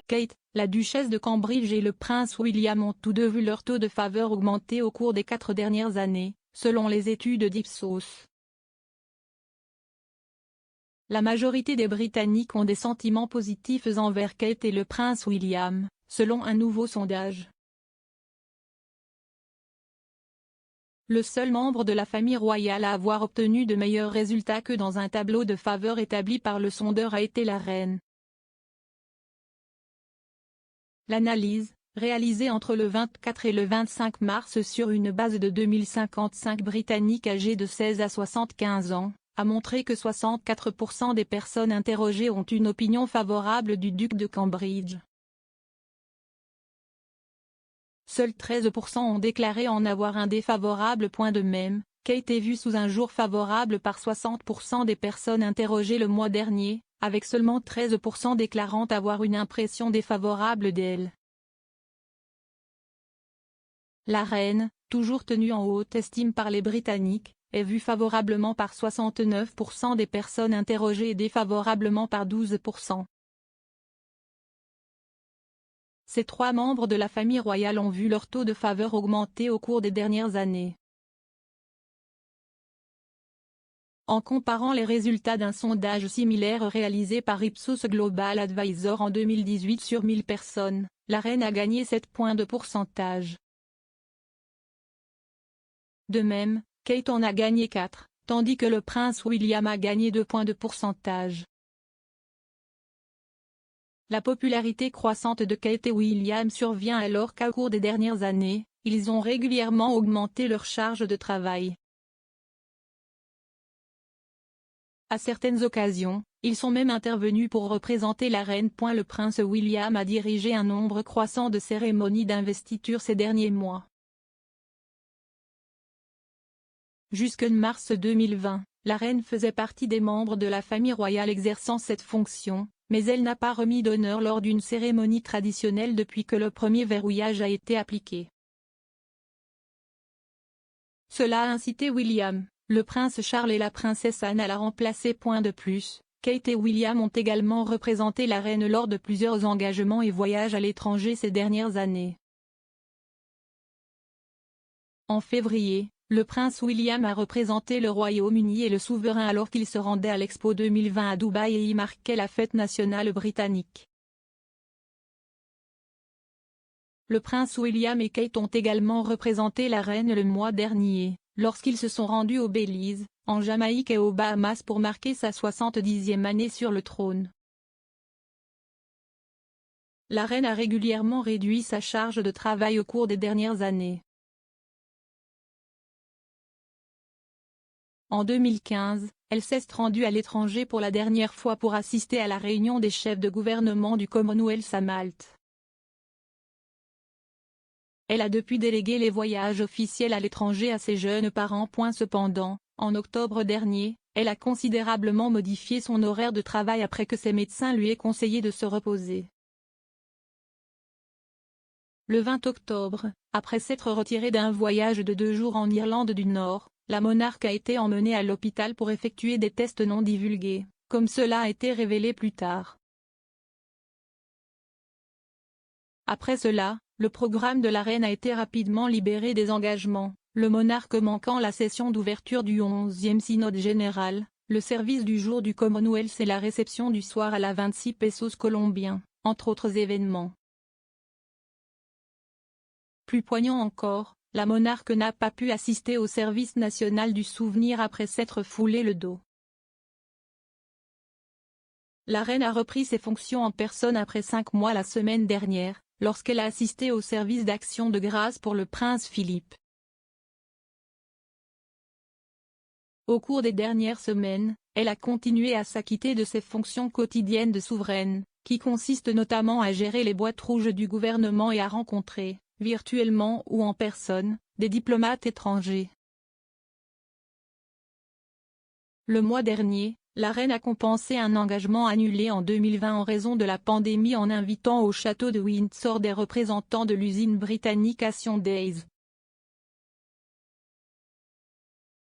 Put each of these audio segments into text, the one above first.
Kate, la duchesse de Cambridge et le prince William ont tous deux vu leur taux de faveur augmenter au cours des 4 dernières années, selon les études d'Ipsos. La majorité des Britanniques ont des sentiments positifs envers Kate et le prince William, selon un nouveau sondage. Le seul membre de la famille royale à avoir obtenu de meilleurs résultats que dans un tableau de faveur établi par le sondeur a été la reine. L'analyse, réalisée entre le 24 et le 25 mars sur une base de 2055 Britanniques âgés de 16 à 75 ans, a montré que 64% des personnes interrogées ont une opinion favorable du duc de Cambridge. Seuls 13% ont déclaré en avoir un défavorable. De même, Kate est vue sous un jour favorable par 60% des personnes interrogées le mois dernier, avec seulement 13% déclarant avoir une impression défavorable d'elle. La reine, toujours tenue en haute estime par les Britanniques, est vue favorablement par 69% des personnes interrogées et défavorablement par 12%. Ces 3 membres de la famille royale ont vu leur taux de faveur augmenter au cours des dernières années. En comparant les résultats d'un sondage similaire réalisé par Ipsos Global Advisor en 2018 sur 1000 personnes, la reine a gagné 7 points de pourcentage. De même, Kate en a gagné 4, tandis que le prince William a gagné 2 points de pourcentage. La popularité croissante de Kate et William survient alors qu'au cours des dernières années, ils ont régulièrement augmenté leur charge de travail. À certaines occasions, ils sont même intervenus pour représenter la reine. Le prince William a dirigé un nombre croissant de cérémonies d'investiture ces derniers mois. Jusque mars 2020, la reine faisait partie des membres de la famille royale exerçant cette fonction, mais elle n'a pas remis d'honneur lors d'une cérémonie traditionnelle depuis que le premier verrouillage a été appliqué. Cela a incité William, le prince Charles et la princesse Anne à la remplacer. De plus, Kate et William ont également représenté la reine lors de plusieurs engagements et voyages à l'étranger ces dernières années. En février, le prince William a représenté le Royaume-Uni et le souverain alors qu'il se rendait à l'Expo 2020 à Dubaï et y marquait la fête nationale britannique. Le prince William et Kate ont également représenté la reine le mois dernier, lorsqu'ils se sont rendus au Belize, en Jamaïque et aux Bahamas pour marquer sa 70e année sur le trône. La reine a régulièrement réduit sa charge de travail au cours des dernières années. En 2015, elle s'est rendue à l'étranger pour la dernière fois pour assister à la réunion des chefs de gouvernement du Commonwealth à Malte. Elle a depuis délégué les voyages officiels à l'étranger à ses jeunes parents. Cependant, en octobre dernier, elle a considérablement modifié son horaire de travail après que ses médecins lui aient conseillé de se reposer. Le 20 octobre, après s'être retirée d'un voyage de 2 jours en Irlande du Nord, la monarque a été emmenée à l'hôpital pour effectuer des tests non divulgués, comme cela a été révélé plus tard. Après cela, le programme de la reine a été rapidement libéré des engagements, le monarque manquant la session d'ouverture du 11e synode général, le service du jour du Commonwealth et la réception du soir à la 26 pesos colombiens, entre autres événements. Plus poignant encore, la monarque n'a pas pu assister au service national du souvenir après s'être foulé le dos. La reine a repris ses fonctions en personne après 5 mois la semaine dernière, lorsqu'elle a assisté au service d'action de grâce pour le prince Philippe. Au cours des dernières semaines, elle a continué à s'acquitter de ses fonctions quotidiennes de souveraine, qui consistent notamment à gérer les boîtes rouges du gouvernement et à rencontrer, virtuellement ou en personne, des diplomates étrangers. Le mois dernier, la reine a compensé un engagement annulé en 2020 en raison de la pandémie en invitant au château de Windsor des représentants de l'usine britannique Action Days.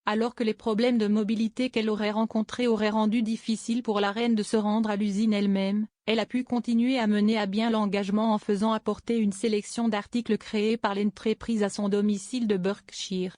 Alors que les problèmes de mobilité qu'elle aurait rencontrés auraient rendu difficile pour la reine de se rendre à l'usine elle-même, elle a pu continuer à mener à bien l'engagement en faisant apporter une sélection d'articles créés par l'entreprise à son domicile de Berkshire.